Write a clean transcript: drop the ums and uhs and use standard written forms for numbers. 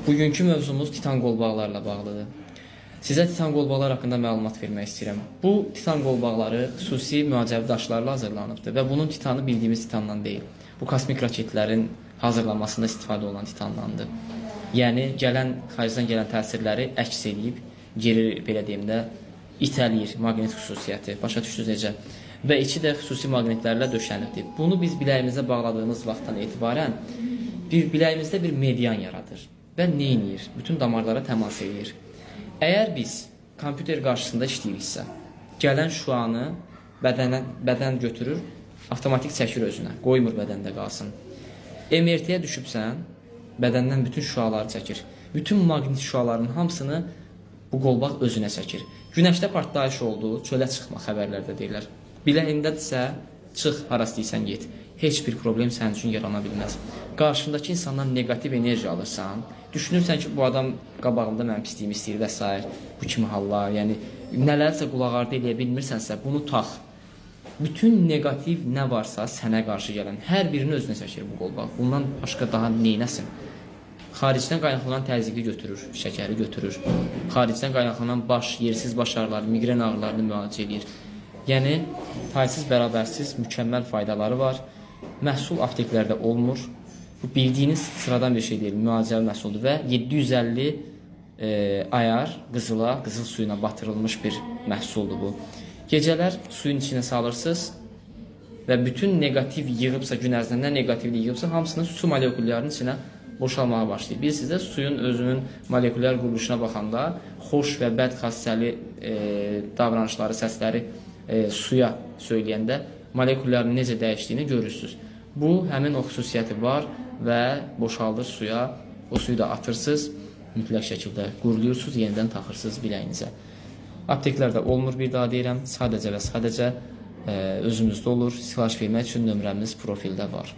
Bugünkü mövzumuz titan qolbaqlarla bağlıdır. Sizə titan qolbaqlar haqqında məlumat vermək istəyirəm. Bu titan qolbaqları xüsusi müalicəvi daşlarla hazırlanıbdır və bunun titanı bildiyimiz titandan deyil. Bu kosmik raketlərin hazırlanmasında istifadə olunan titandandır. Yəni xaricdən gələn təsirləri əks edib, geri belə deyim də itələyir maqnit xüsusiyyəti. Başa düşdünüz necə? Və içi də xüsusi maqnitlərlə döşənibdir. Bunu biz biləyimizə bağladığımız vaxtdan etibarən biləyimizdə bir median yaradır və nə edir? Bütün damarlara təmas edir. Əgər biz kompüter qarşısında işləyiriksə, gələn şüanı bədən götürür, avtomatik çəkir özünə, qoymur bədəndə qalsın. MRT-yə düşübsən, bədəndən bütün şüaları çəkir. Bütün maqnit şüalarının hamısını bu qolbaq özünə çəkir. Günəşdə partlayış oldu, çölə çıxma xəbərlərdə deyirlər. Biləyindədirsə, çıx, hara istəyirsən get. Heç bir problem sənin üçün yarana bilməz. Qarşındakı insandan negativ enerji alırsan, düşünürsən ki, bu adam qabağımda mənim pisliyimi istəyir və s. Bu kimi hallar, yəni nələrsə qulaq ardı eləyə bilmirsənsə, bunu tax. Bütün negativ nə varsa sənə qarşı gələn hər birini özünə çəkir bu qolbaq. Bundan başqa daha neynəsin? Xaricdən qaynaqlanan təzyiqi götürür, şəkəri götürür. Xaricdən qaynaqlanan yersiz baş ağrıları, miqren ağrılarını müalicə edir. Yəni, taysız, bərabərsiz, mükəmməl faydaları var. Məhsul apteklərdə olmur. Bu bildiyiniz sıradan bir şey deyil, müalicəvi məhsuldur və 750 ayar qızıl suyuna batırılmış bir məhsuldur bu. Gecələr suyun içine salırsınız və bütün negativ yığıbsa, gün ərzində nə negativli yığıbsa, hamısını su molekullarının içine boşalmağa başlayır. Bilirsiniz də, suyun özünün molekulyar quruluşuna baxanda xoş və bəd xassəli davranışları, səsləri suya söyləyəndə molekulların necə dəyişdiyini görürsünüz. Bu, həmin o xüsusiyyəti var və boşaldır suya, o suyu da atırsınız, mütləq şəkildə quruluyursunuz, yenidən taxırsınız biləyinizə. Apteklərdə olmur, bir daha deyirəm, sadəcə və sadəcə özümüzdə olur. Sifariş vermək üçün nömrəmiz profildə var.